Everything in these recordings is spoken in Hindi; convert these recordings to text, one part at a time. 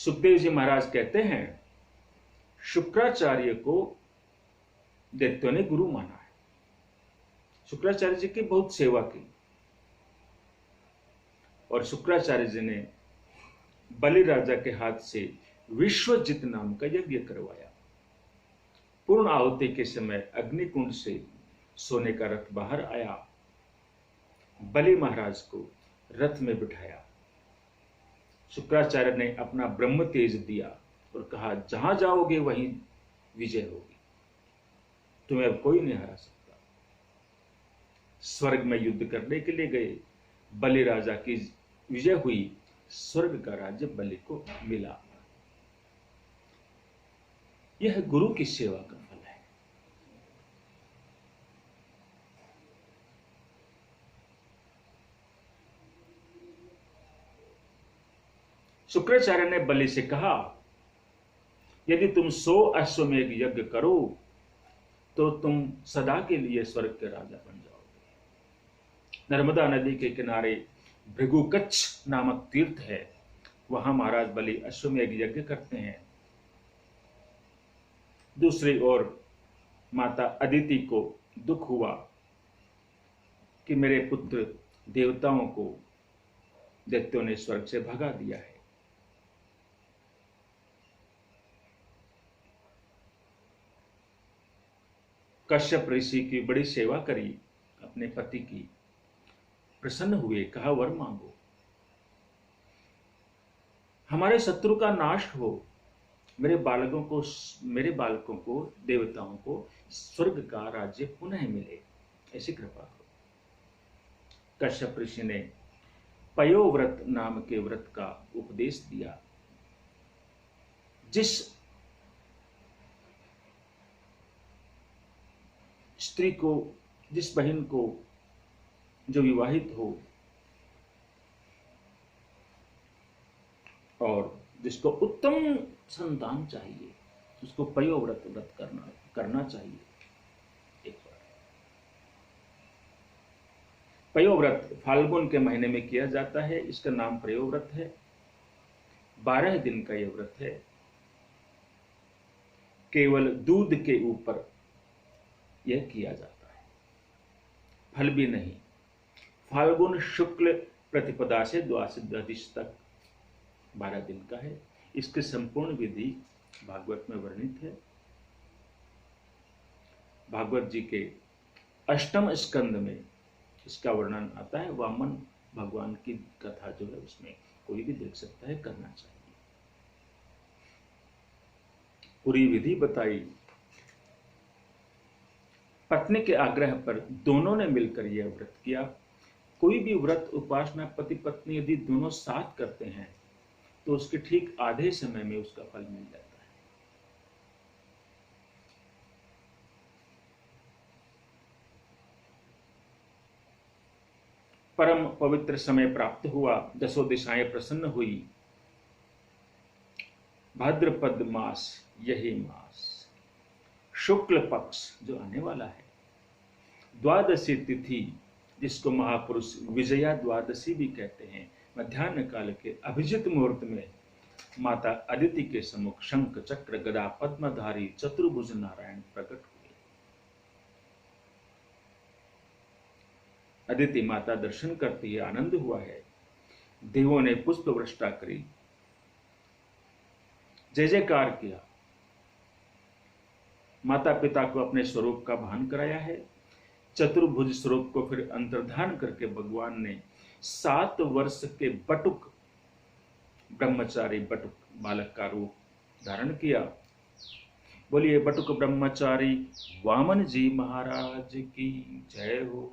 सुखदेव जी महाराज कहते हैं शुक्राचार्य को दैत्यों ने गुरु माना है। शुक्राचार्य जी की बहुत सेवा की और शुक्राचार्य जी ने बलि राजा के हाथ से विश्वजित नाम का यज्ञ करवाया। पूर्ण आहुति के समय अग्निकुंड से सोने का रथ बाहर आया। बलि महाराज को रथ में बिठाया। शुक्राचार्य ने अपना ब्रह्म तेज दिया और कहा, जहां जाओगे वहीं विजय होगी, तुम्हें अब कोई नहीं हरा सकता। स्वर्ग में युद्ध करने के लिए गए। बलि राजा की विजय हुई। स्वर्ग का राज्य बलि को मिला। यह गुरु की सेवा का फल है। शुक्राचार्य ने बलि से कहा, यदि तुम 100 अश्वमेध यज्ञ करो तो तुम सदा के लिए स्वर्ग के राजा बन जाओगे। नर्मदा नदी के किनारे भृगुकच्छ नामक तीर्थ है। वहां महाराज बलि अश्वमेध यज्ञ करते हैं। दूसरी ओर माता अदिति को दुख हुआ कि मेरे पुत्र देवताओं को दैत्यों ने स्वर्ग से भगा दिया है। कश्यप ऋषि की बड़ी सेवा करी अपने पति की। प्रसन्न हुए, कहा वर मांगो, हमारे शत्रु का नाश हो, मेरे बालकों को देवताओं को स्वर्ग का राज्य पुनः मिले, ऐसी कृपा हो। कश्यप ऋषि ने पयोव्रत नाम के व्रत का उपदेश दिया। जिस स्त्री को, जिस बहन को जो विवाहित हो और जिसको उत्तम संतान चाहिए, उसको पयोव्रत व्रत करना चाहिए। एक बार पयोव्रत फाल्गुन के महीने में किया जाता है। इसका नाम पयोव्रत है। 12 दिन का यह व्रत है। केवल दूध के ऊपर यह किया जाता है, फल भी नहीं। फाल्गुन शुक्ल प्रतिपदा से द्वादश तक 12 दिन का है। इसकी संपूर्ण विधि भागवत में वर्णित है। भागवत जी के 8वें स्कंद में इसका वर्णन आता है। वामन भगवान की कथा जो है उसमें कोई भी देख सकता है, करना चाहिए। पूरी विधि बताई। पत्नी के आग्रह पर दोनों ने मिलकर यह व्रत किया। कोई भी व्रत उपासना पति पत्नी यदि दोनों साथ करते हैं तो उसके ठीक आधे समय में उसका फल मिल जाता है। परम पवित्र समय प्राप्त हुआ। 10 दिशाएं प्रसन्न हुई। भाद्रपद मास, यही मास शुक्ल पक्ष जो आने वाला है, द्वादशी तिथि जिसको महापुरुष विजया द्वादशी भी कहते हैं, मध्याह्न काल के अभिजित मुहूर्त में माता अदिति के सम्मुख शंख चक्र गदा पद्मधारी चतुर्भुज नारायण प्रकट हुए। अदिति माता दर्शन करती है, आनंद हुआ है। देवों ने पुष्प वर्षा करी, जय जयकार किया। माता पिता को अपने स्वरूप का भान कराया है। चतुर्भुज स्वरूप को फिर अंतर्धान करके भगवान ने 7 वर्ष के बटुक, ब्रह्मचारी बटुक बालक का रूप धारण किया। बोलिए बटुक ब्रह्मचारी वामन जी महाराज की जय हो।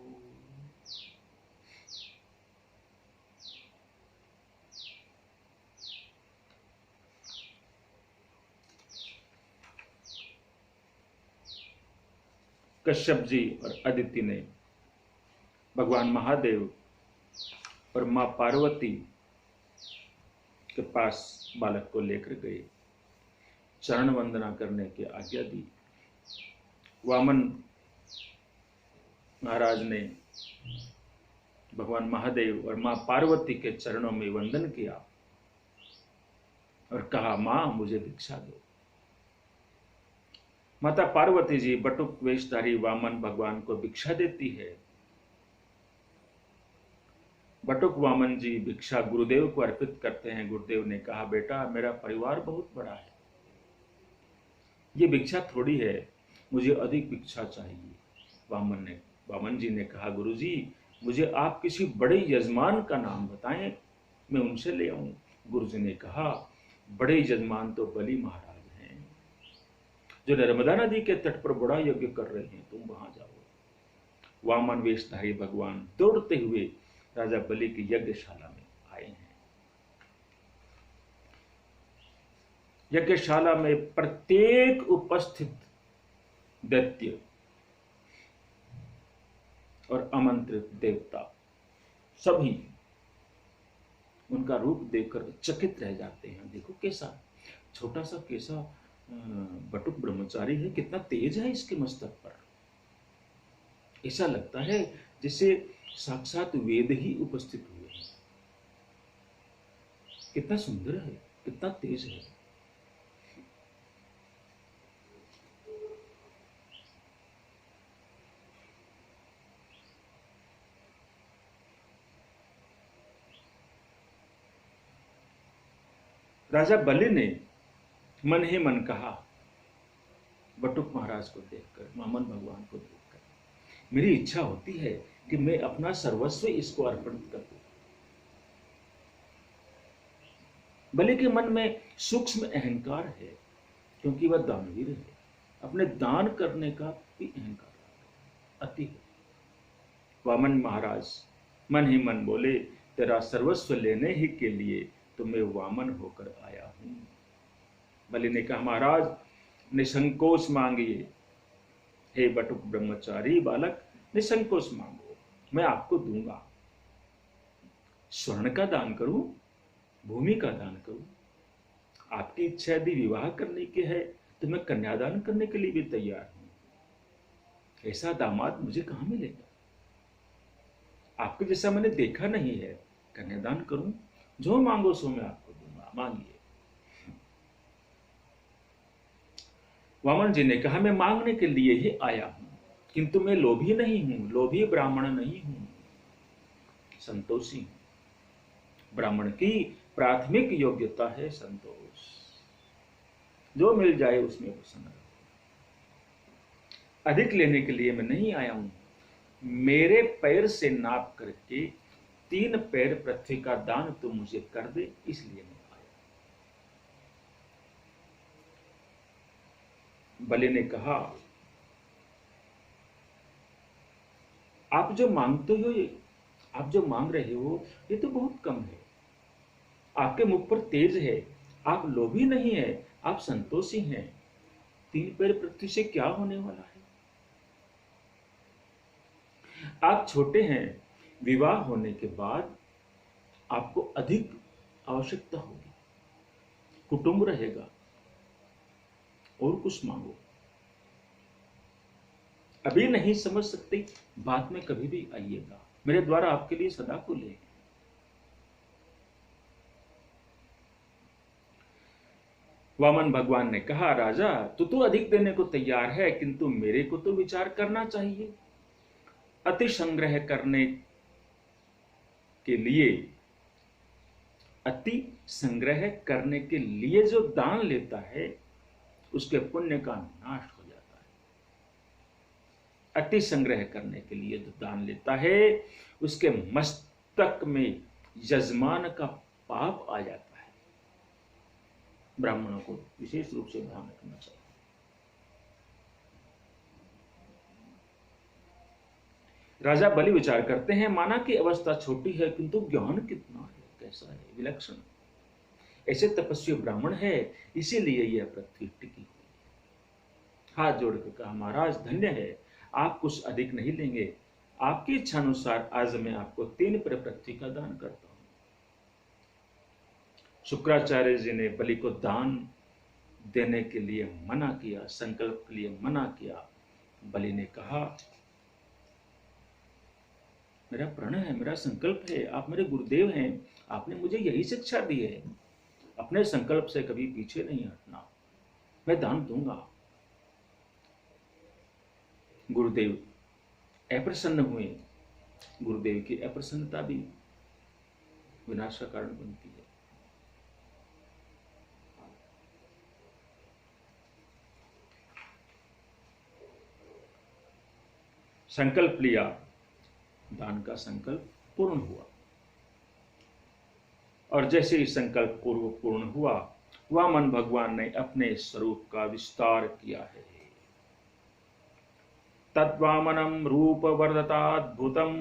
कश्यप जी और अदिति ने भगवान महादेव और मां पार्वती के पास बालक को लेकर गए। चरण वंदना करने की आज्ञा दी। वामन महाराज ने भगवान महादेव और मां पार्वती के चरणों में वंदन किया। और कहा, मां मुझे भिक्षा दो। माता पार्वती जी बटुक वेशधारी वामन भगवान को भिक्षा देती है। बटुक वामन जी भिक्षा गुरुदेव को अर्पित करते हैं। गुरुदेव ने कहा, बेटा मेरा परिवार बहुत बड़ा है, ये भिक्षा थोड़ी है, मुझे अधिक भिक्षा चाहिए। वामन जी ने कहा, गुरुजी मुझे आप किसी बड़े यजमान का नाम बताएं, मैं उनसे ले आऊं। गुरुजी ने कहा, बड़े यजमान तो बलि महाराज हैं, जो नर्मदा नदी के तट पर बड़ा यज्ञ कर रहे हैं, तुम वहां जाओ। वामन वेशधारी भगवान दौड़ते हुए राजा बलि की यज्ञशाला में आए हैं। यज्ञशाला में प्रत्येक उपस्थित दैत्य और आमंत्रित देवता सभी उनका रूप देखकर चकित रह जाते हैं। देखो कैसा छोटा सा कैसा बटुक ब्रह्मचारी है, कितना तेज है इसके मस्तक पर। ऐसा लगता है जैसे साक्षात वेद ही उपस्थित हुए हैं। कितना सुंदर है, कितना तेज है। राजा बलि ने मन ही मन कहा, बटुक महाराज को देखकर, वामन भगवान को देखकर मेरी इच्छा होती है कि मैं अपना सर्वस्व इसको अर्पण कर दूं। बलि के मन में सूक्ष्म अहंकार है, क्योंकि वह दानवीर है, अपने दान करने का भी अहंकार अति है। वामन महाराज मन ही मन बोले, तेरा सर्वस्व लेने ही के लिए तो मैं वामन होकर आया हूं। बलि ने कहा, महाराज निसंकोच मांगिए, हे बटुक ब्रह्मचारी बालक, निसंकोच मांगो, मैं आपको दूंगा। स्वर्ण का दान करूं, भूमि का दान करूं, आपकी इच्छा यदि विवाह करने की है तो मैं कन्यादान करने के लिए भी तैयार हूं। ऐसा दामाद मुझे कहां मिलेगा? आपके जैसा मैंने देखा नहीं है। कन्यादान करूं, जो मांगो सो मैं आपको दूंगा, मांगिए। वामन जी ने कहा, मैं मांगने के लिए ही आया हूं, किंतु मैं लोभी नहीं हूं, लोभी ब्राह्मण नहीं हूं, संतोषी हूं। ब्राह्मण की प्राथमिक योग्यता है संतोष, जो मिल जाए उसमें प्रसन्न रहो। अधिक लेने के लिए मैं नहीं आया हूं, मेरे पैर से नाप करके 3 पैर पृथ्वी का दान तो मुझे कर दे, इसलिए मैं आया। बलि ने कहा, आप जो मांगते हो, आप जो मांग रहे हो ये तो बहुत कम है। आपके मुख पर तेज है, आप लोभी नहीं है, आप संतोषी हैं। 3 पैर पृथ्वी से क्या होने वाला है? आप छोटे हैं, विवाह होने के बाद आपको अधिक आवश्यकता होगी, कुटुंब रहेगा, और कुछ मांगो। अभी नहीं समझ सकते, बाद में कभी भी आइएगा, मेरे द्वारा आपके लिए सदा खुले हैं। वामन भगवान ने कहा, राजा तू तो अधिक देने को तैयार है, किंतु मेरे को तो विचार करना चाहिए। अति संग्रह करने के लिए, अति संग्रह करने के लिए जो दान लेता है उसके पुण्य का नाश हो जाता है। अति संग्रह करने के लिए जो दान लेता है उसके मस्तक में यजमान का पाप आ जाता है। ब्राह्मणों को विशेष रूप से ध्यान रखना चाहिए। राजा बलि विचार करते हैं, माना कि अवस्था छोटी है किंतु ज्ञान कितना है, कैसा है, विलक्षण। ऐसे तपस्वी ब्राह्मण है, इसीलिए यह पृथ्वी टिकी हुई है। हाथ जोड़कर कहा, महाराज धन्य है, आप कुछ अधिक नहीं लेंगे, आपकी इच्छा अनुसार आज मैं आपको 3 पैर पृथ्वी का दान करता हूं। शुक्राचार्य जी ने बलि को दान देने के लिए मना किया, संकल्प के लिए मना किया। बलि ने कहा, मेरा प्रण है, मेरा संकल्प है, आप मेरे गुरुदेव हैं, आपने मुझे यही शिक्षा दी है, अपने संकल्प से कभी पीछे नहीं हटना। मैं दान दूंगा। गुरुदेव अप्रसन्न हुए। गुरुदेव की अप्रसन्नता भी विनाश का कारण बनती है। संकल्प लिया, दान का संकल्प पूर्ण हुआ, और जैसे ही संकल्प पूर्ण हुआ, वामन भगवान ने अपने स्वरूप का विस्तार किया है। तद्वामनं रूपवर्धताद्भुतं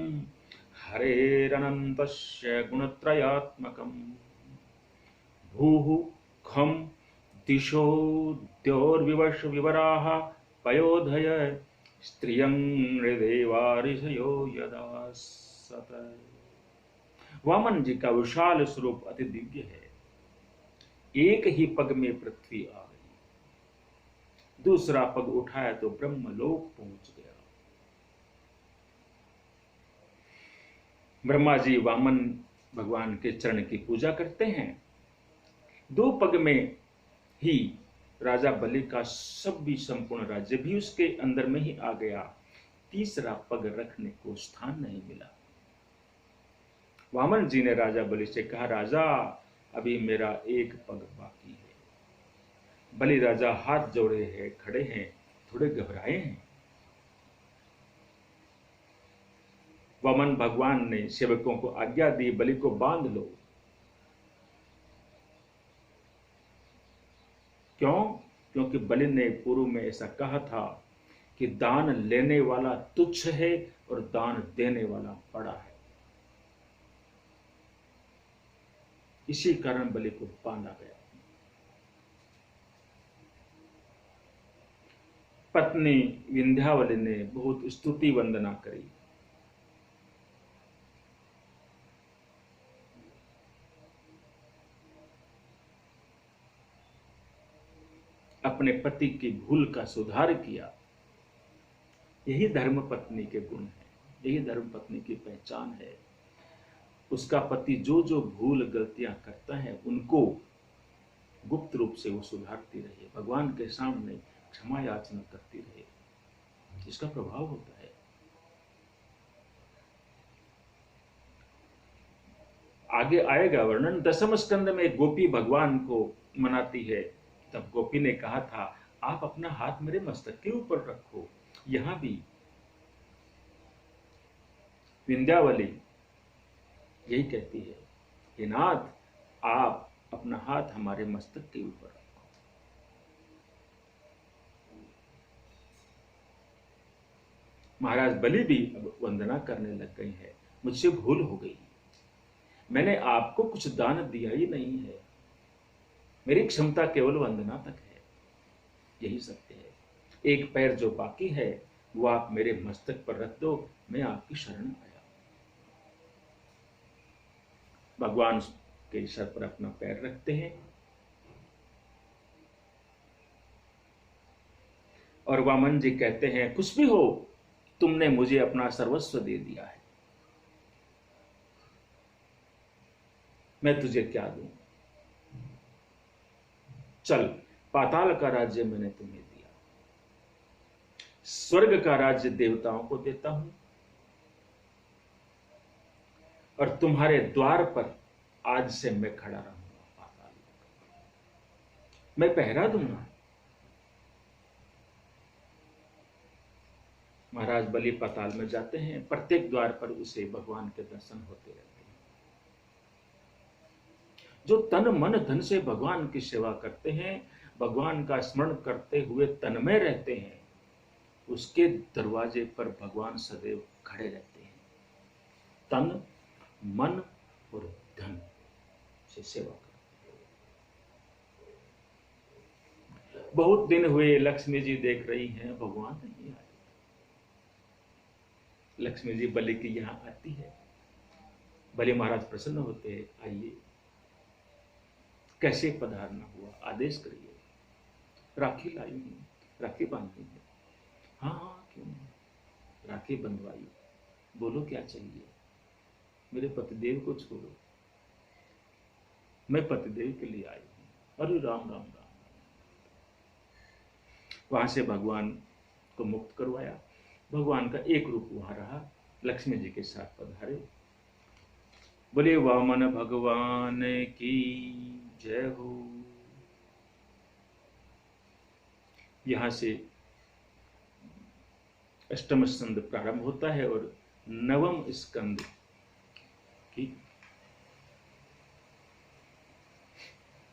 हरेरनन्तस्य गुणत्रयात्मकं भूः खं दिशो द्योर्विवश विवराः पयोधय स्त्रियं हृदेवा ऋषयो यदा सत। वामन जी का विशाल स्वरूप अति दिव्य है। एक ही पग में पृथ्वी आ गई, दूसरा पग उठाया तो ब्रह्मलोक पहुंच गया। ब्रह्मा जी वामन भगवान के चरण की पूजा करते हैं। दो पग में ही राजा बलि का सब भी संपूर्ण राज्य भी उसके अंदर में ही आ गया। तीसरा पग रखने को स्थान नहीं मिला। वामन जी ने राजा बलि से कहा, राजा अभी मेरा एक पग बाकी है। बलि राजा हाथ जोड़े हैं, खड़े हैं, थोड़े घबराए हैं। वामन भगवान ने सेवकों को आज्ञा दी, बलि को बांध लो। क्यों? क्योंकि बलि ने पूर्व में ऐसा कहा था कि दान लेने वाला तुच्छ है और दान देने वाला बड़ा है। इसी कारण बलि को बांधा गया। पत्नी विंध्यावली ने बहुत स्तुति वंदना करी। अपने पति की भूल का सुधार किया। यही धर्म पत्नी के गुण है, यही धर्म पत्नी की पहचान है। उसका पति जो जो भूल गलतियां करता है उनको गुप्त रूप से वो सुधारती रहे, भगवान के सामने क्षमा याचना करती रहे। इसका प्रभाव होता है। आगे आएगा वर्णन। दसम स्कंद में गोपी भगवान को मनाती है। तब गोपी ने कहा था, आप अपना हाथ मेरे मस्तक के ऊपर रखो। यहां भी विंध्यावली यही कहती है, हे नाथ, आप अपना हाथ हमारे मस्तक के ऊपर रखो। महाराज बलि भी अब वंदना करने लग गई है। मुझसे भूल हो गई, मैंने आपको कुछ दान दिया ही नहीं है। मेरी क्षमता केवल वंदना तक है, यही सत्य है। एक पैर जो बाकी है वो आप मेरे मस्तक पर रख दो, मैं आपकी शरण आया। भगवान के सर पर अपना पैर रखते हैं और वामन जी कहते हैं, कुछ भी हो, तुमने मुझे अपना सर्वस्व दे दिया है, मैं तुझे क्या दूं। चल, पाताल का राज्य मैंने तुम्हें दिया, स्वर्ग का राज्य देवताओं को देता हूं, और तुम्हारे द्वार पर आज से मैं खड़ा रहूंगा। पाताल मैं पहरा दूंगा। महाराज बलि पाताल में जाते हैं। प्रत्येक द्वार पर उसे भगवान के दर्शन होते रहते हैं। जो तन मन धन से भगवान की सेवा करते हैं, भगवान का स्मरण करते हुए तन्मय रहते हैं, उसके दरवाजे पर भगवान सदैव खड़े रहते हैं। तन मन और धन से सेवा करते हैं। बहुत दिन हुए, लक्ष्मी जी देख रही हैं, भगवान नहीं आए। लक्ष्मी जी बलि की यहां आती है। बलि महाराज प्रसन्न होते हैं, आइए, कैसे पधारना हुआ, आदेश करिए। राखी लाई हूं, राखी बांधनी है। हाँ हाँ, क्यों नहीं, राखी बंधवाई। बोलो क्या चाहिए, मेरे पतिदेव को छोड़ो। मैं पतिदेव के लिए आई हूं। अरे राम राम राम। वहां से भगवान को मुक्त करवाया। भगवान का एक रूप वहां रहा, लक्ष्मी जी के साथ पधारे। बोले वामन भगवान की जय हो। यहां से अष्टम स्कंद प्रारंभ होता है और नवम स्कंद की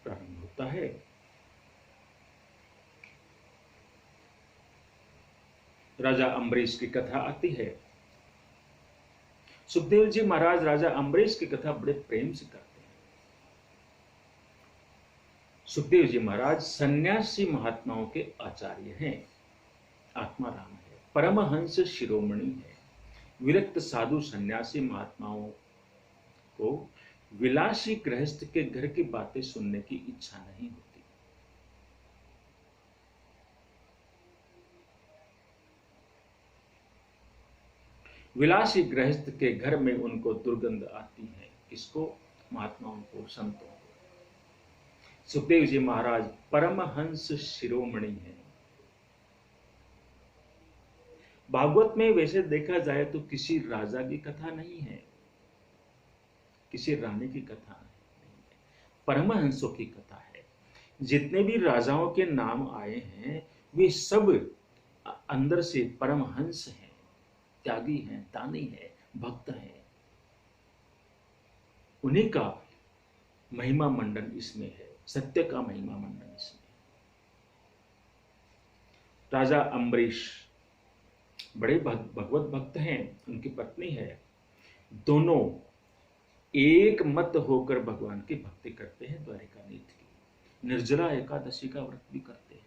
प्रारंभ होता है। राजा अम्बरीश की कथा आती है। सुखदेव जी महाराज राजा अम्बरीश की कथा बड़े प्रेम से करते हैं। सुखदेव जी महाराज सन्यासी महात्माओं के आचार्य हैं, आत्माराम है, परमहंस शिरोमणि है। विरक्त साधु सन्यासी महात्माओं को विलासी गृहस्थ के घर की बातें सुनने की इच्छा नहीं होती। विलासी गृहस्थ के घर में उनको दुर्गंध आती है। किसको? महात्माओं को, संतों को। सुखदेव जी महाराज परमहंस शिरोमणि हैं। भागवत में वैसे देखा जाए तो किसी राजा की कथा नहीं है, किसी रानी की कथा नहीं है, परमहंसों की कथा है। जितने भी राजाओं के नाम आए हैं वे सब अंदर से परमहंस हैं, त्यागी हैं, दानी हैं, भक्त हैं। उन्हीं का महिमा मंडन इसमें है, सत्य का महिमा मंडन इसमें। राजा अम्बरीश बड़े भगवत भक्त हैं, उनकी पत्नी है। दोनों एक मत होकर भगवान की भक्ति करते हैं। द्वारिका नीति की निर्जला एकादशी का व्रत भी करते हैं।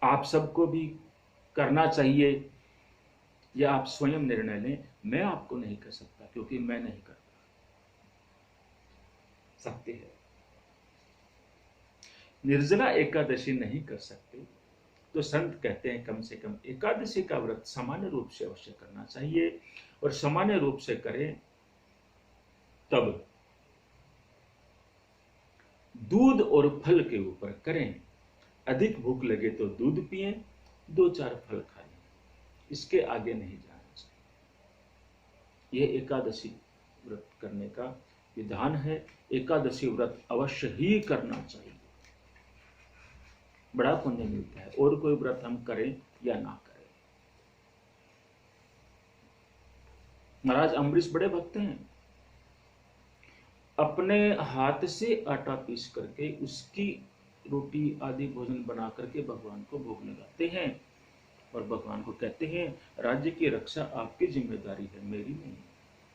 आप सबको भी करना चाहिए, या आप स्वयं निर्णय लें। मैं आपको नहीं कर सकता क्योंकि मैं नहीं करता। सत्य है। निर्जला एकादशी नहीं कर सकते तो संत कहते हैं कम से कम एकादशी का व्रत सामान्य रूप से अवश्य करना चाहिए, और सामान्य रूप से करें तब दूध और फल के ऊपर करें। अधिक भूख लगे तो दूध पिएं, 2-4 फल खाएं, इसके आगे नहीं जाना चाहिए। यह एकादशी व्रत करने का विधान है। एकादशी व्रत अवश्य ही करना चाहिए, बड़ा पुण्य मिलता है। और कोई व्रत हम करें या ना करें। महाराज अम्बरीश बड़े भक्त हैं। अपने हाथ से आटा पीस करके उसकी रोटी आदि भोजन बना करके भगवान को भोग लगाते हैं और भगवान को कहते हैं राज्य की रक्षा आपकी जिम्मेदारी है, मेरी नहीं।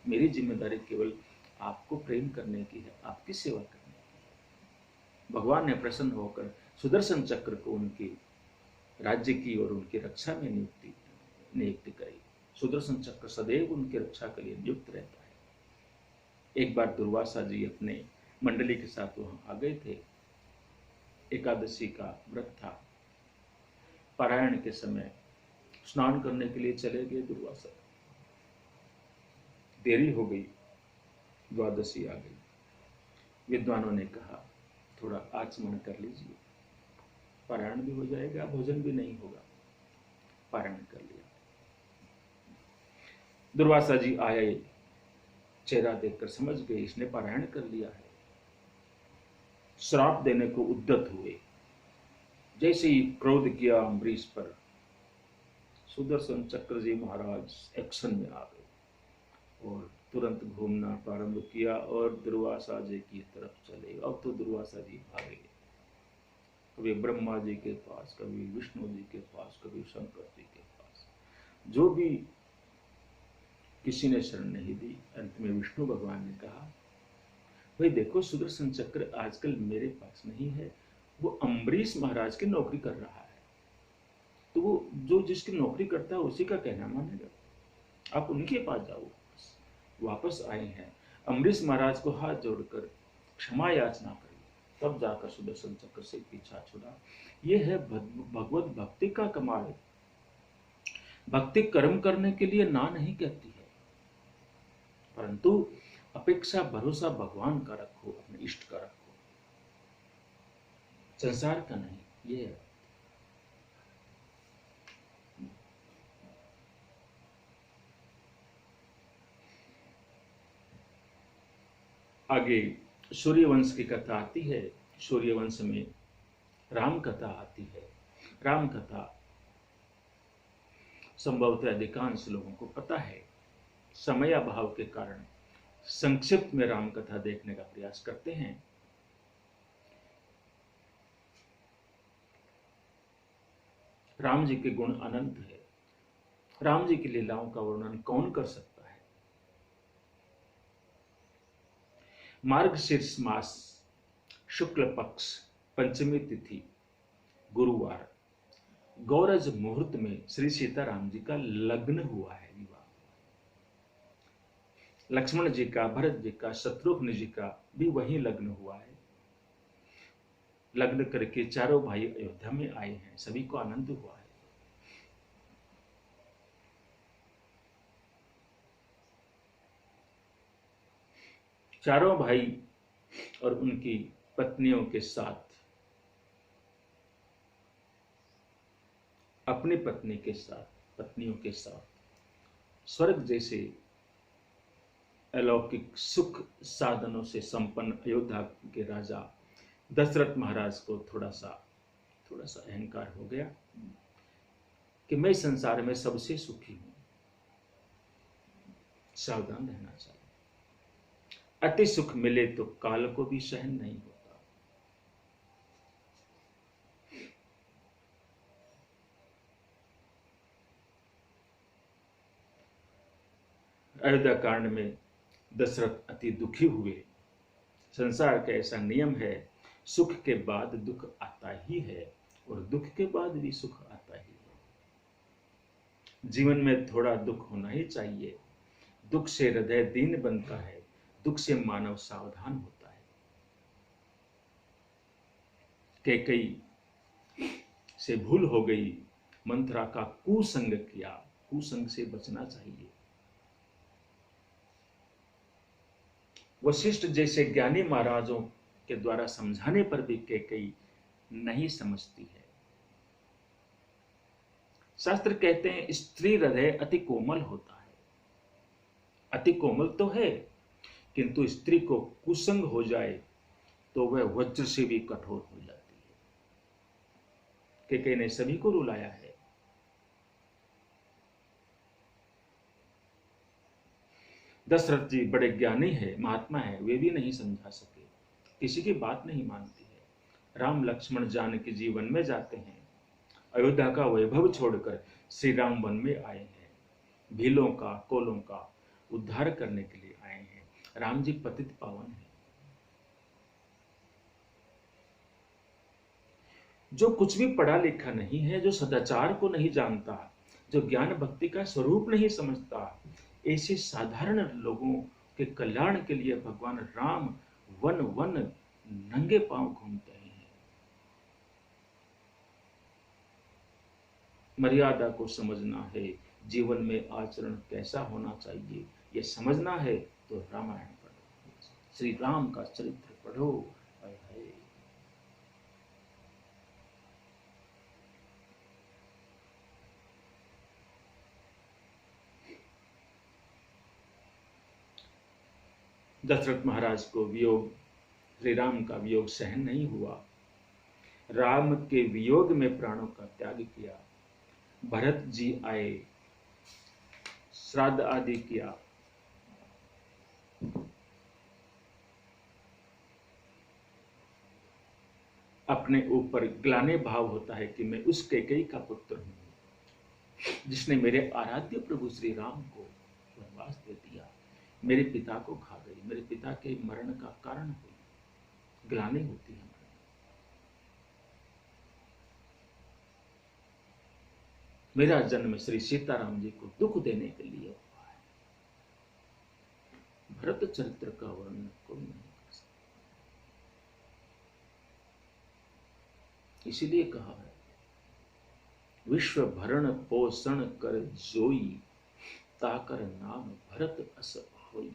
मेरी जिम्मेदारी केवल आपको प्रेम करने की है, आपकी सेवा करने की है। भगवान ने प्रसन्न होकर सुदर्शन चक्र को उनकी राज्य की और उनकी रक्षा में नियुक्ति करी। सुदर्शन चक्र सदैव उनकी रक्षा के लिए नियुक्त रहता है। एक बार दुर्वासा जी अपने मंडली के साथ वहां आ गए थे। एकादशी का व्रत था। पारायण के समय स्नान करने के लिए चले गए दुर्वासा। देरी हो गई, द्वादशी आ गई। विद्वानों ने कहा थोड़ा आचमन कर लीजिए, पारायण भी हो जाएगा, भोजन भी नहीं होगा। पारायण कर लिया। दुर्वासा जी आए, चेहरा देखकर समझ गए इसने पारायण कर लिया है। श्राप देने को उद्यत हुए। जैसे ही क्रोध किया अम्बरीश पर, सुदर्शन चक्र जी महाराज एक्शन में आ गए और तुरंत घूमना प्रारंभ किया और दुर्वासा जी की तरफ चले। अब तो दुर्वासा जी भागे, कभी ब्रह्मा जी के पास, कभी विष्णु जी के पास, कभी शंकर जी के पास। जो भी किसी ने शरण नहीं दी। अंत में विष्णु भगवान ने कहा भाई देखो, सुदर्शन चक्र आजकल मेरे पास नहीं है, वो अम्बरीश महाराज की नौकरी कर रहा है, तो वो जो जिसकी नौकरी करता है उसी का कहना मानेगा। आप उनके पास जाओ। वापस आए हैं। अम्बरीश महाराज को हाथ जोड़कर क्षमा याचना करी, तब जाकर सुदर्शन चक्र से पीछा छुड़ा। यह है भगवत भक्ति का कमाल। भक्ति कर्म करने के लिए ना नहीं कहती है। परंतु अपेक्षा भरोसा भगवान का रखो, अपने इष्ट का रखो, संसार का नहीं। ये है। आगे सूर्यवंश की कथा आती है। सूर्यवंश में राम कथा आती है। राम कथा संभवतः अधिकांश लोगों को पता है। समय अभाव के कारण संक्षिप्त में राम कथा देखने का प्रयास करते हैं। राम जी के गुण अनंत है। राम जी की लीलाओं का वर्णन कौन कर सकता है। मार्गशीर्ष मास शुक्ल पक्ष पंचमी तिथि गुरुवार गौरज मुहूर्त में श्री सीताराम जी का लग्न हुआ है, विवाह। लक्ष्मण जी का, भरत जी का, शत्रुघ्न जी का भी वही लग्न हुआ है। लग्न करके चारों भाई अयोध्या में आए हैं, सभी को आनंद हुआ है। चारों भाई और उनकी पत्नियों के साथ, अपनी पत्नी के साथ, पत्नियों के साथ स्वर्ग जैसे अलौकिक सुख साधनों से संपन्न अयोध्या के राजा दशरथ महाराज को थोड़ा सा अहंकार हो गया कि मैं संसार में सबसे सुखी हूं। सावधान रहना चाहिए। अति सुख मिले तो काल को भी सहन नहीं होता। अयोध्या कांड में दशरथ अति दुखी हुए। संसार का ऐसा नियम है, सुख के बाद दुख आता ही है और दुख के बाद भी सुख आता ही है। जीवन में थोड़ा दुख होना ही चाहिए। दुख से हृदय दीन बनता है, दुख से मानव सावधान होता है। कैकेयी से भूल हो गई, मंथरा का कुसंग किया, कुसंग से बचना चाहिए। वशिष्ठ जैसे ज्ञानी महाराजों के द्वारा समझाने पर भी कैकेयी नहीं समझती है। शास्त्र कहते हैं स्त्री हृदय अति कोमल होता है। अति कोमल तो है, किंतु स्त्री को कुसंग हो जाए तो वह वज्र से भी कठोर हो जाती है। कैकेयी ने सभी को रुलाया है। दशरथ जी बड़े ज्ञानी है, महात्मा है, वे भी नहीं समझा सके, किसी की बात नहीं मानती है। राम लक्ष्मण जानकी जी वन में जाते हैं। अयोध्या का वैभव छोड़कर श्री राम वन में आए हैं। भीलों का, कोलों का उद्धार करने के लिए आए हैं। राम जी पतित पावन है। जो कुछ भी पढ़ा लिखा नहीं है, जो सदाचार को नहीं जानता, जो ज्ञान भक्ति का स्वरूप नहीं समझता, ऐसे साधारण लोगों के कल्याण के लिए भगवान राम वन वन नंगे पांव घूमते हैं। मर्यादा को समझना है, जीवन में आचरण कैसा होना चाहिए ये समझना है तो रामायण पढ़ो, श्री राम का चरित्र पढ़ो। दशरथ महाराज को वियोग, श्री राम का वियोग सहन नहीं हुआ। राम के वियोग में प्राणों का त्याग किया। भरत जी आए, श्राद्ध आदि किया। अपने ऊपर ग्लानि भाव होता है कि मैं उस कैकेयी का पुत्र हूं जिसने मेरे आराध्य प्रभु श्री राम को वनवास दे दिया, मेरे पिता को खा गई, मेरे पिता के मरण का कारण हुई। ग्लानि होती है। मेरा जन्म श्री सीताराम जी को दुख देने के लिए हुआ है। भरत चरित्र का वर्णन कोई नहीं कर सकता। इसीलिए कहा है, विश्व भरण पोषण कर जोई, ताकर नाम भरत अस होई।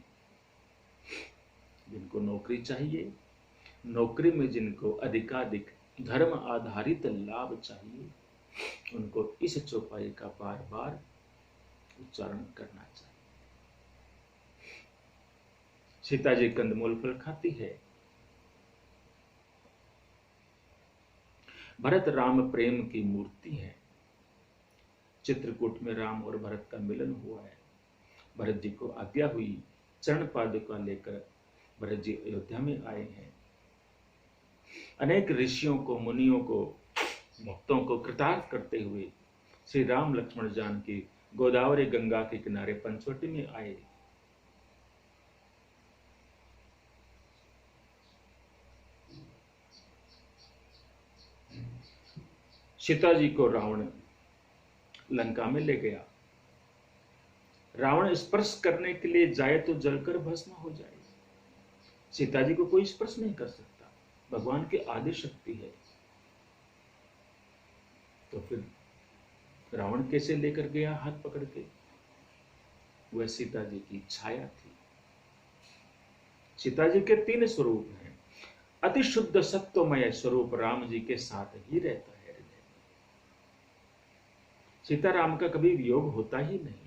जिनको नौकरी चाहिए, नौकरी में जिनको अधिकाधिक धर्म आधारित लाभ चाहिए, उनको इस चौपाई का बार बार उच्चारण करना चाहिए। सीता जी कंदमूल फल खाती है। भरत राम प्रेम की मूर्ति है। चित्रकूट में राम और भरत का मिलन हुआ है। भरत जी को आज्ञा हुई, चरण पादुका लेकर भरत जी अयोध्या में आए हैं। अनेक ऋषियों को, मुनियों को, भक्तों को कृतार्थ करते हुए श्री राम लक्ष्मण जानकी गोदावरी गंगा के किनारे पंचवटी में आए। सीता जी को रावण लंका में ले गया। रावण स्पर्श करने के लिए जाए तो जलकर भस्म हो जाए। सीता जी को कोई स्पर्श नहीं कर सकता, भगवान की आदि शक्ति है। तो फिर रावण कैसे लेकर गया हाथ पकड़ के? वह सीता जी की छाया थी। सीता जी के 3 स्वरूप हैं। अति शुद्ध सत्वमय स्वरूप राम जी के साथ ही रहता है। सीता राम का कभी वियोग होता ही नहीं।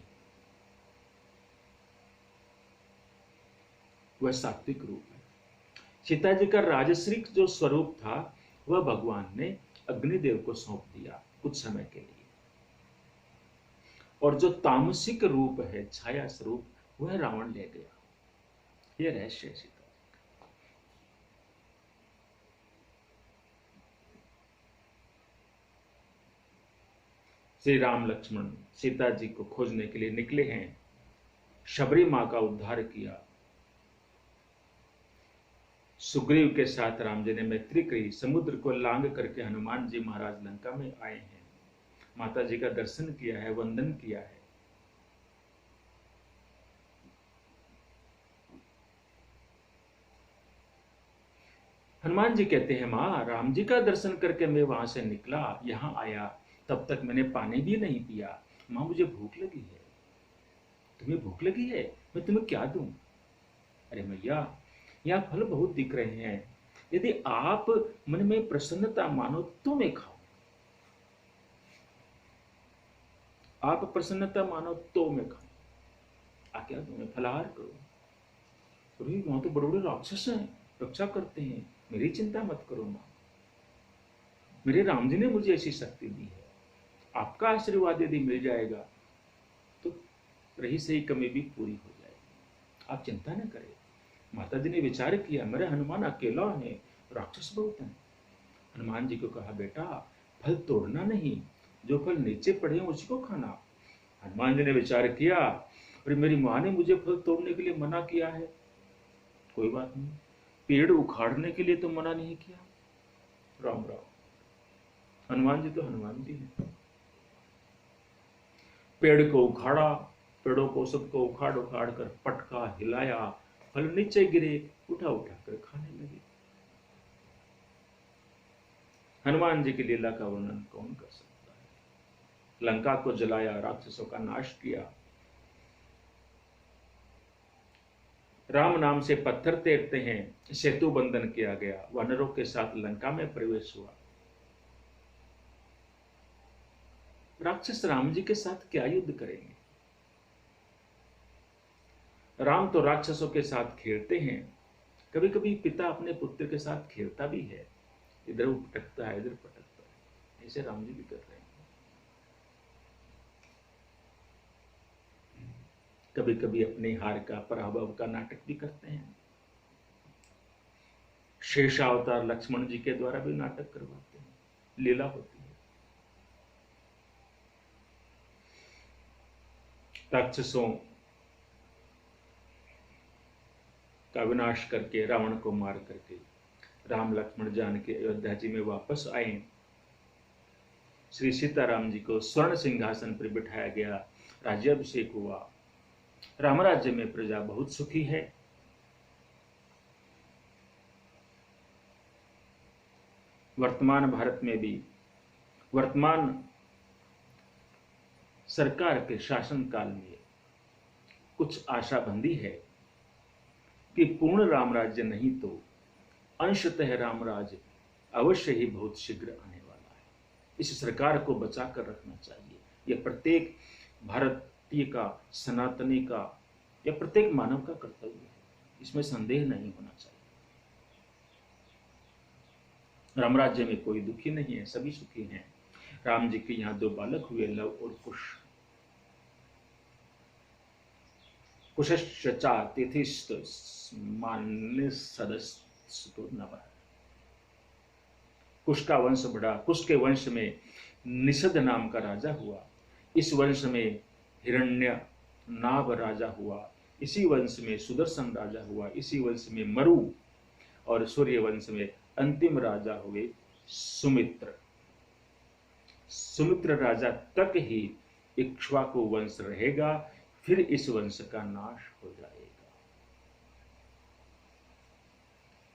वह सात्विक रूप है। सीता जी का राजश्री जो स्वरूप था वह भगवान ने अग्निदेव को सौंप दिया कुछ समय के लिए, और जो तामसिक रूप है, छाया स्वरूप, वह रावण ले गया। यह रहस्य है सीता। श्री राम लक्ष्मण सीता जी को खोजने के लिए निकले हैं। शबरी मां का उद्धार किया। सुग्रीव के साथ राम जी ने मैत्री करी। समुद्र को लांग करके हनुमान जी महाराज लंका में आए हैं। माता जी का दर्शन किया है, वंदन किया है। हनुमान जी कहते हैं, मां, राम जी का दर्शन करके मैं वहां से निकला, यहां आया, तब तक मैंने पानी भी नहीं पिया। मां, मुझे भूख लगी है। तुम्हें भूख लगी है? मैं तुम्हें क्या दूं? अरे मैया, यहाँ फल बहुत दिख रहे हैं, यदि आप मन में प्रसन्नता मानो तो मैं खाऊं। आप प्रसन्नता मानो तो मैं खाऊं। आज्ञा दो, मैं फलाहार करूं। अरे वहां तो बड़े बड़े राक्षस हैं, रक्षा करते हैं, मेरी चिंता मत करो मां। मेरे राम जी ने मुझे ऐसी शक्ति दी है। आपका आशीर्वाद यदि मिल जाएगा तो रही सही कमी भी पूरी हो जाएगी। आप चिंता न करें। माता जी ने विचार किया, मेरा हनुमान अकेला है, राक्षस बहुत हैं। हनुमान जी को कहा, बेटा, फल तोड़ना नहीं, जो फल नीचे पड़े हैं उसी को खाना। हनुमान जी ने विचार किया, और मेरी मां ने मुझे फल तोड़ने के लिए मना किया है, कोई बात नहीं, पेड़ उखाड़ने के लिए तो मना नहीं किया। राम राम। हनुमान जी तो हनुमान जी हैं। पेड़ को उखाड़ा, पेड़ों को सबको उखाड़ उखाड़ कर पटका, हिलाया, फल नीचे गिरे, उठा उठा कर खाने लगे। हनुमान जी की लीला का वर्णन कौन कर सकता है? लंका को जलाया, राक्षसों का नाश किया, राम नाम से पत्थर तैरते हैं, सेतु बंधन किया गया, वानरों के साथ लंका में प्रवेश हुआ। राक्षस राम जी के साथ क्या युद्ध करेंगे? राम तो राक्षसों के साथ खेलते हैं। कभी कभी पिता अपने पुत्र के साथ खेलता भी है, इधर पटकता है, इधर पटकता है। ऐसे राम जी भी कर रहे हैं। कभी कभी अपने हार का, पराभव का नाटक भी करते हैं। शेषावतार लक्ष्मण जी के द्वारा भी नाटक करवाते हैं, लीला होती है। राक्षसों का विनाश करके, रावण को मार करके राम लक्ष्मण जानकी अयोध्या जी में वापस आए। श्री सीताराम जी को स्वर्ण सिंहासन पर बिठाया गया, राज्याभिषेक हुआ। राम राज्य में प्रजा बहुत सुखी है। वर्तमान भारत में भी, वर्तमान सरकार के शासन काल में कुछ आशाबंदी है कि पूर्ण रामराज्य नहीं तो अंशतः रामराज अवश्य ही बहुत शीघ्र आने वाला है। इस सरकार को बचा कर रखना चाहिए। यह प्रत्येक भारतीय का, सनातनी का या प्रत्येक मानव का कर्तव्य है, इसमें संदेह नहीं होना चाहिए। राम राज्य में कोई दुखी नहीं है, सभी सुखी हैं। राम जी के यहाँ 2 बालक हुए, लव और कुश। कुशश्चा तिथिस्त मान्य सदस्य नव। कुश का वंश बढ़ा। कुश के वंश में निषद नाम का राजा हुआ। इस वंश में हिरण्य नाभ राजा हुआ। इसी वंश में सुदर्शन राजा हुआ। इसी वंश में मरु और सूर्य वंश में अंतिम राजा हुए सुमित्र। सुमित्र राजा तक ही इक्ष्वाकु वंश रहेगा, फिर इस वंश का नाश हो जाएगा।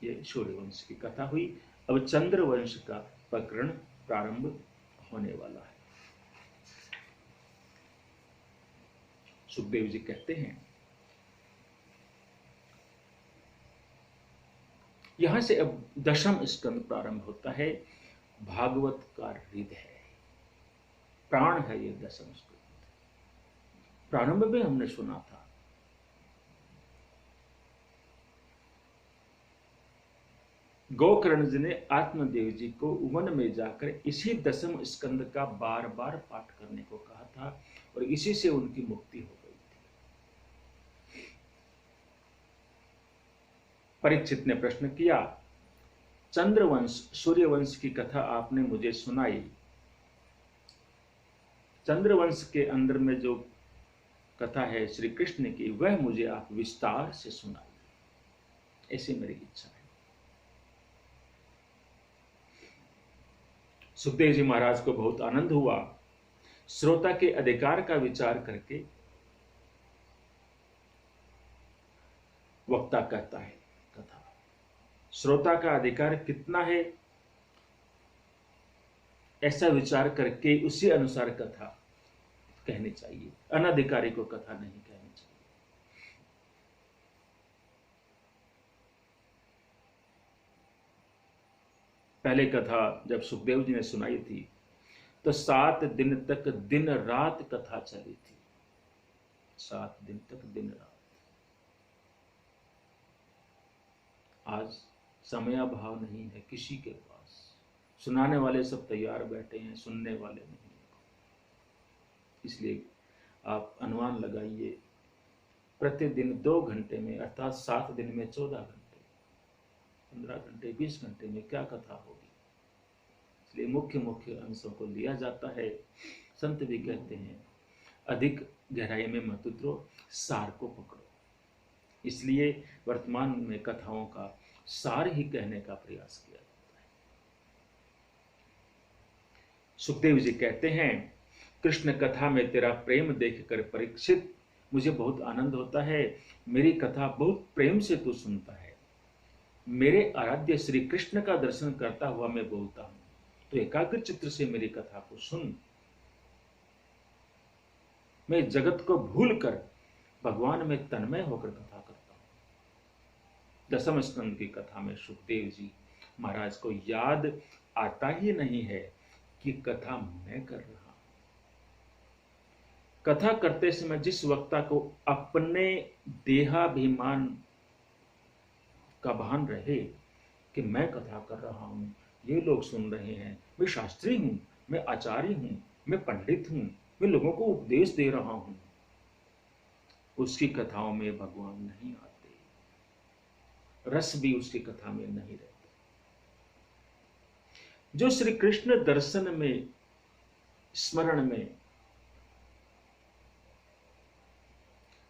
ये सूर्य वंश की कथा हुई। अब चंद्र वंश का प्रकरण प्रारंभ होने वाला है। सुखदेव जी कहते हैं, यहां से अब 10वां स्कंद प्रारंभ होता है। भागवत का हृदय है, प्राण है ये 10वां स्कंद। प्रारंभ में हमने सुना था गोकर्ण जी ने आत्मदेव जी को वन में जाकर इसी 10वें स्कंद का बार बार पाठ करने को कहा था और इसी से उनकी मुक्ति हो गई थी। परीक्षित ने प्रश्न किया, चंद्रवंश सूर्यवंश की कथा आपने मुझे सुनाई, चंद्रवंश के अंदर में जो कथा है श्री कृष्ण की, वह मुझे आप विस्तार से सुनाइए, ऐसी मेरी इच्छा है। सुखदेव जी महाराज को बहुत आनंद हुआ। श्रोता के अधिकार का विचार करके वक्ता कहता है कथा। श्रोता का अधिकार कितना है, ऐसा विचार करके उसी अनुसार कथा कहनी चाहिए। अनधिकारी को कथा नहीं कहनी चाहिए। पहले कथा जब सुखदेव जी ने सुनाई थी तो 7 दिन तक दिन रात कथा चली थी। 7 दिन तक दिन रात। आज समयाभाव नहीं है किसी के पास। सुनाने वाले सब तैयार बैठे हैं, सुनने वाले नहीं। इसलिए आप अनुमान लगाइए, प्रतिदिन 2 घंटे में अर्थात 7 दिन में 14 घंटे, 15 घंटे, 20 घंटे में क्या कथा होगी। इसलिए मुख्य मुख्य अंशों को लिया जाता है। संत भी कहते हैं अधिक गहराई में मत उतरो, सार को पकड़ो। इसलिए वर्तमान में कथाओं का सार ही कहने का प्रयास किया जाता है। सुखदेव जी कहते हैं, कृष्ण कथा में तेरा प्रेम देखकर परीक्षित मुझे बहुत आनंद होता है। मेरी कथा बहुत प्रेम से तू सुनता है। मेरे आराध्य श्री कृष्ण का दर्शन करता हुआ मैं बोलता हूं, तो एकाग्र चित्त से मेरी कथा को सुन। मैं जगत को भूलकर भगवान में तन्मय होकर कथा करता हूं। 10वें स्कंद की कथा में सुखदेव जी महाराज को याद आता ही नहीं है कि कथा मैं कर रहा हूं। कथा करते समय जिस वक्ता को अपने देहाभिमान का भान रहे कि मैं कथा कर रहा हूं, ये लोग सुन रहे हैं, मैं शास्त्री हूं, मैं आचार्य हूं, मैं पंडित हूं, मैं लोगों को उपदेश दे रहा हूं, उसकी कथाओं में भगवान नहीं आते, रस भी उसकी कथा में नहीं रहते। जो श्री कृष्ण दर्शन में, स्मरण में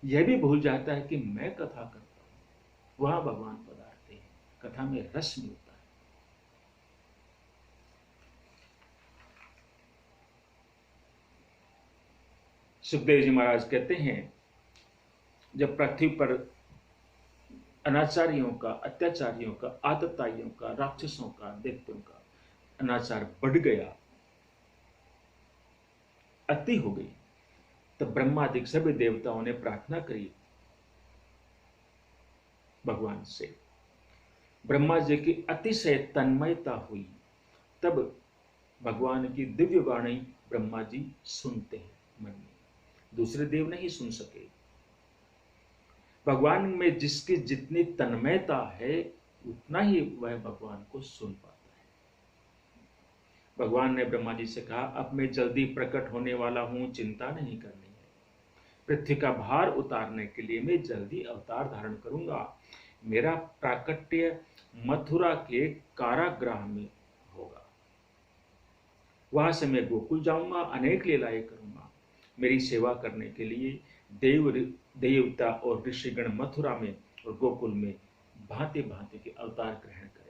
यह भी भूल जाता है कि मैं कथा करता हूं, वहां भगवान पधारते हैं। कथा में रस मिलता है। सुखदेव जी महाराज कहते हैं, जब पृथ्वी पर अनाचारियों का, अत्याचारियों का, आतताइयों का, राक्षसों का, दैत्यों का अनाचार बढ़ गया, अति हो गई, तब ब्रह्मादि सभी देवताओं ने प्रार्थना करी, भगवान से। ब्रह्मा जी की अतिशय तन्मयता हुई, तब भगवान की दिव्य वाणी ब्रह्मा जी सुनते हैं मन में, दूसरे देव नहीं सुन सके। भगवान में जिसकी जितनी तन्मयता है उतना ही वह भगवान को सुन पाता है। भगवान ने ब्रह्मा जी से कहा, अब मैं जल्दी प्रकट होने वाला हूं, चिंता नहीं करनी है। पृथ्वी का भार उतारने के लिए मैं जल्दी अवतार धारण करूंगा। मेरा प्राकट्य मथुरा के कारागृह में होगा। वहां से मैं गोकुल जाऊंगा, अनेक लीलाएं करूंगा। मेरी सेवा करने के लिए देवता और ऋषिगण मथुरा में और गोकुल में भांति भांति के अवतार ग्रहण करेंगे।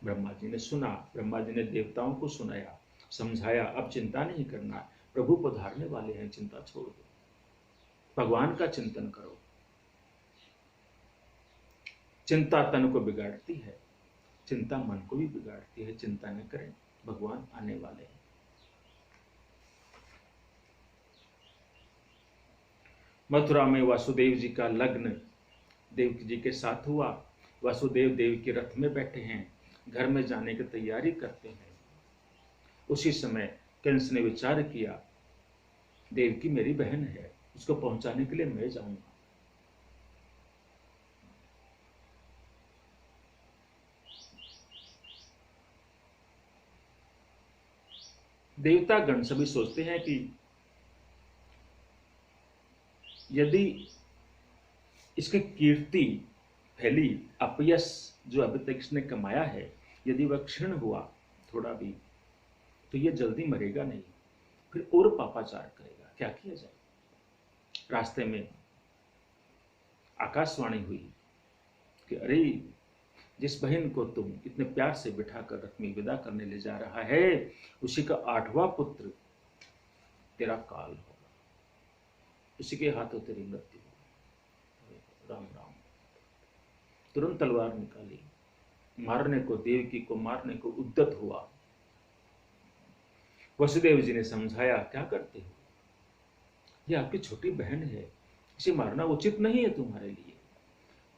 ब्रह्मा जी ने सुना, ब्रह्मा जी ने देवताओं को सुनाया, समझाया, अब चिंता नहीं करना, प्रभु पधारने वाले हैं, चिंता छोड़ दो, भगवान का चिंतन करो। चिंता तन को बिगाड़ती है, चिंता मन को भी बिगाड़ती है। चिंता न करें, भगवान आने वाले हैं। मथुरा में वासुदेव जी का लग्न देवकी जी के साथ हुआ। वासुदेव देव के रथ में बैठे हैं, घर में जाने की तैयारी करते हैं। उसी समय कंस ने विचार किया, देवकी मेरी बहन है, उसको पहुंचाने के लिए मैं जाऊंगा। देवता गण सभी सोचते हैं कि यदि इसकी कीर्ति फैली, अपयश जो अभी तक इसने कमाया है, यदि वह क्षीण हुआ थोड़ा भी, तो ये जल्दी मरेगा नहीं, फिर और पापाचार करेगा। क्या किया जाए? रास्ते में आकाशवाणी हुई कि अरे, जिस बहन को तुम इतने प्यार से बिठाकर रथ में विदा करने ले जा रहा है, उसी का 8वां पुत्र तेरा काल होगा, उसी के हाथों तेरी मृत्यु होगी। राम राम। तुरंत तलवार निकाली, मारने को, देवकी को मारने को उद्यत हुआ। वसुदेव जी ने समझाया, क्या करते हो, ये आपकी छोटी बहन है, इसे मारना उचित नहीं है तुम्हारे लिए।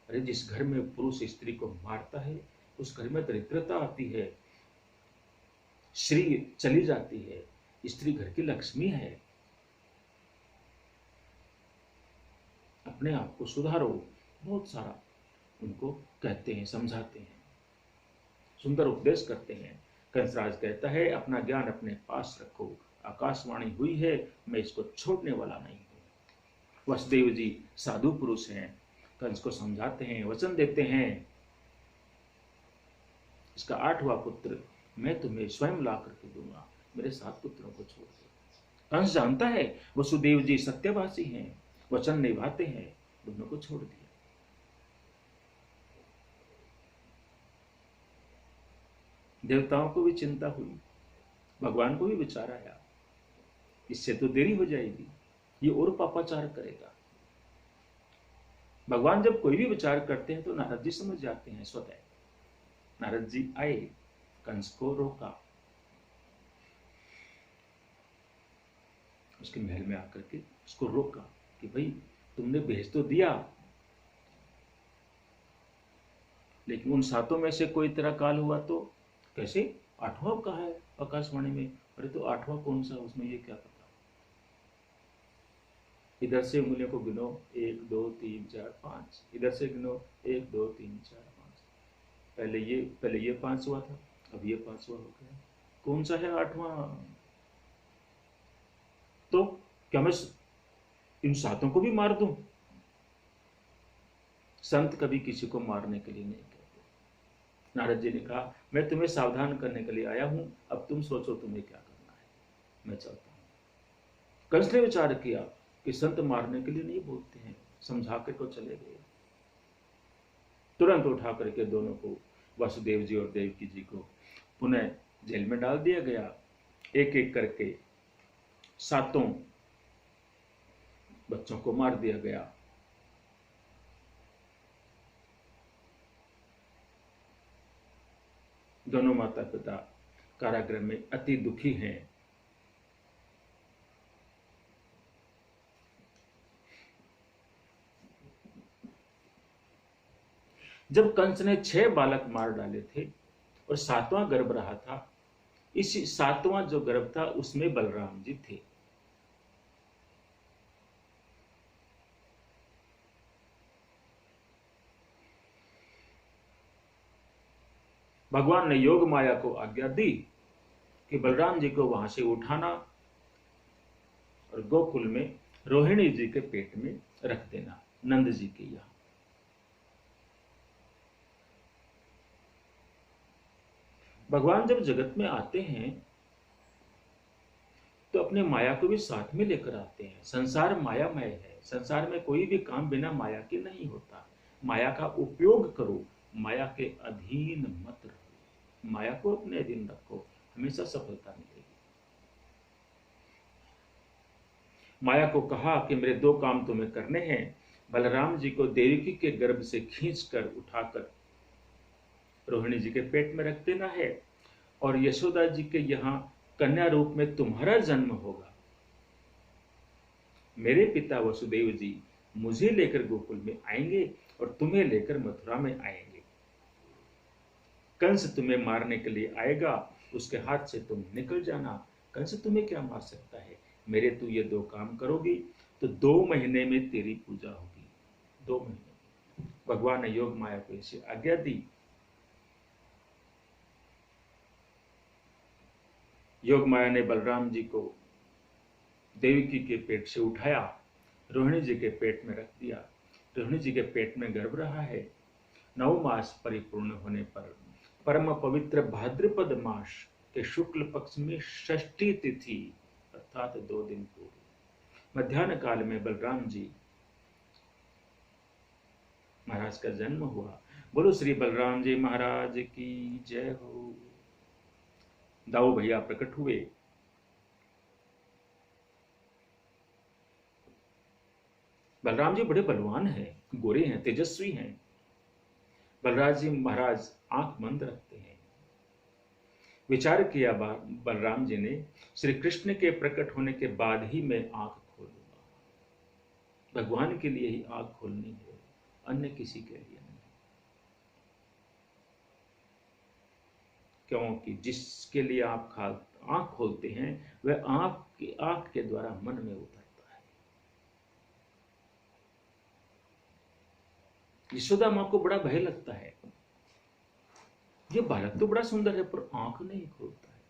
अरे, जिस घर में पुरुष स्त्री को मारता है उस घर में दरिद्रता आती है, श्री चली जाती है, स्त्री घर की लक्ष्मी है। अपने आप को सुधारो। बहुत सारा उनको कहते हैं, समझाते हैं, सुंदर उपदेश करते हैं। कंसराज कहता है, अपना ज्ञान अपने पास रखो, आकाशवाणी हुई है, मैं इसको छोड़ने वाला नहीं हूं। वसुदेव जी साधु पुरुष हैं, कंस को समझाते हैं, वचन देते हैं, इसका 8वां पुत्र मैं तुम्हें स्वयं ला करके दूंगा, मेरे 7 पुत्रों को छोड़ दो। कंस जानता है वसुदेव जी सत्यवासी हैं, वचन निभाते हैं, दोनों को छोड़ दिया। देवताओं को भी चिंता हुई, भगवान को भी विचार आया, इससे तो देरी हो जाएगी, ये और पापाचार करेगा। भगवान जब कोई भी विचार करते हैं तो नारद जी समझ जाते हैं स्वतः। नारद जी आए, कंस को रोका, उसके महल में आकर के उसको रोका कि भाई, तुमने भेज तो दिया, लेकिन उन 7 में से कोई तेरा काल हुआ तो कैसे? 8वां कहा है आकाशवाणी में। अरे, तो 8वां कौन सा, उसमें ये क्या पता? इधर से उंगलियों को गिनो, 1 2 3 4 5, इधर से गिनो, 1 2 3 4 5। पहले ये 5 हुआ था, अब ये 5वां हो गया, कौन सा है 8वां? तो क्या मैं इन 7 को भी मार दूं? संत कभी किसी को मारने के लिए नहीं कहते। नारद जी ने कहा, मैं तुम्हें सावधान करने के लिए आया हूं, अब तुम सोचो तुम्हें क्या करना है, मैं चलता हूं। कंस ने विचार किया कि संत मारने के लिए नहीं बोलते हैं, समझा कर को चले गए। तुरंत उठा करके दोनों को, वासुदेव जी और देवकी जी को, पुनः जेल में डाल दिया गया। एक एक करके 7 बच्चों को मार दिया गया। दोनों माता पिता कारागृह में अति दुखी हैं। जब कंस ने 6 बालक मार डाले थे और 7वां गर्भ रहा था, इसी 7वां जो गर्भ था उसमें बलराम जी थे। भगवान ने योग माया को आज्ञा दी कि बलराम जी को वहां से उठाना और गोकुल में रोहिणी जी के पेट में रख देना, नंद जी के यहां। भगवान जब जगत में आते हैं तो अपने माया को भी साथ में लेकर आते हैं। संसार मायामय है, संसार में कोई भी काम बिना माया के नहीं होता। माया का उपयोग करो, माया के अधीन मत रहो, माया को अपने अधीन रखो, हमेशा सफलता मिलेगी। माया को कहा कि मेरे 2 काम तुम्हें करने हैं, बलराम जी को देवकी के गर्भ से खींचकर उठाकर रोहिणी जी के पेट में रख देना है, और यशोदा जी के यहां कन्या रूप में तुम्हारा जन्म होगा। मेरे पिता वसुदेव जी मुझे लेकर गोकुल में आएंगे और तुम्हें लेकर मथुरा में आएंगे। कंस तुम्हें मारने के लिए आएगा, उसके हाथ से तुम निकल जाना। कंस तुम्हें क्या मार सकता है? मेरे तू ये 2 काम करोगी तो 2 महीने में तेरी पूजा होगी। 2 महीने। भगवान ने योग माया को ऐसी आज्ञा दी। योग माया ने बलराम जी को देवकी के पेट से उठाया, रोहिणी जी के पेट में रख दिया। रोहिणी जी के पेट में गर्भ रहा है। 9 मास परिपूर्ण होने पर परम पवित्र भाद्रपद मास के शुक्ल पक्ष में षष्ठी तिथि अर्थात 2 दिन पूर्व मध्याह्न काल में बलराम जी महाराज का जन्म हुआ। बोलो श्री बलराम जी महाराज की जय हो। दाऊ भैया प्रकट हुए। बलराम जी बड़े बलवान हैं, गोरे हैं, तेजस्वी हैं। बलराज जी महाराज आंख बंद रखते हैं। विचार किया बलराम जी ने, श्री कृष्ण के प्रकट होने के बाद ही मैं आंख खोलूंगा। भगवान के लिए ही आंख खोलनी है, अन्य किसी के लिए नहीं। क्योंकि जिसके लिए आप आंख खोलते हैं वह आपकी आंख के द्वारा मन में उतरता है। यशोदा मां को बड़ा भय लगता है, ये बालक तो बड़ा सुंदर है पर आंख नहीं खोलता है।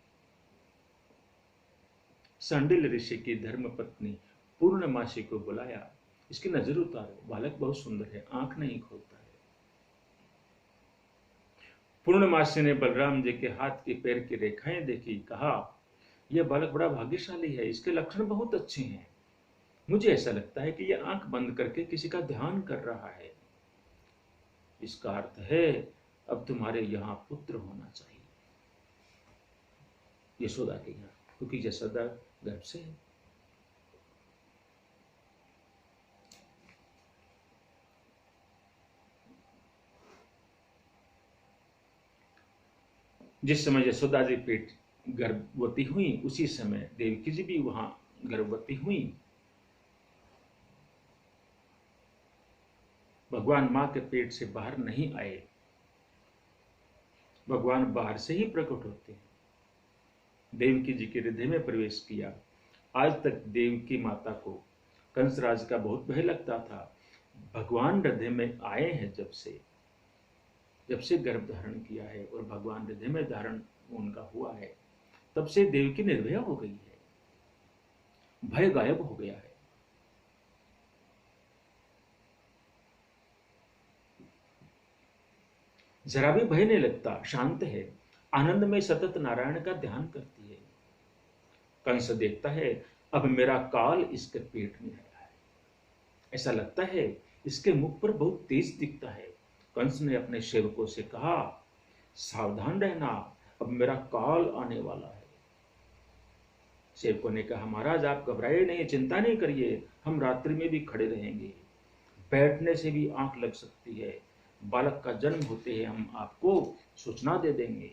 सांडिल ऋषि की धर्म पत्नी पूर्णमासी को बुलाया, इसकी नजर उतारो, बालक बहुत सुंदर है, आंख नहीं खोलता है। पूर्णमासी ने बलराम जी के हाथ की पैर की रेखाएं देखी, कहा यह बालक बड़ा भाग्यशाली है, इसके लक्षण बहुत अच्छे हैं। मुझे ऐसा लगता है कि यह आंख बंद करके किसी का ध्यान कर रहा है। इसका अर्थ है अब तुम्हारे यहां पुत्र होना चाहिए, यशोदा के यहां, क्योंकि यशोदा गर्भ से है। जिस समय यशोदा जी पेट गर्भवती हुई उसी समय देवकी जी भी वहां गर्भवती हुई। भगवान मां के पेट से बाहर नहीं आए, भगवान बाहर से ही प्रकट होते हैं। देवकी जी के हृदय में प्रवेश किया। आज तक देवकी माता को कंसराज का बहुत भय लगता था। भगवान हृदय में आए हैं जब से गर्भ धारण किया है और भगवान हृदय में धारण उनका हुआ है, तब से देवकी निर्भय हो गई है, भय गायब हो गया है। जरा भी भय नहीं लगता, शांत है, आनंद में सतत नारायण का ध्यान करती है। कंस देखता है अब मेरा काल इसके पेट में आया है, ऐसा लगता है इसके मुख पर बहुत तेज दिखता है। कंस ने अपने सेवकों से कहा सावधान रहना, अब मेरा काल आने वाला है। सेवकों ने कहा महाराज आप घबराइए नहीं, चिंता नहीं करिए, हम रात्रि में भी खड़े रहेंगे, बैठने से भी आंख लग सकती है, बालक का जन्म होते ही हम आपको सूचना दे देंगे।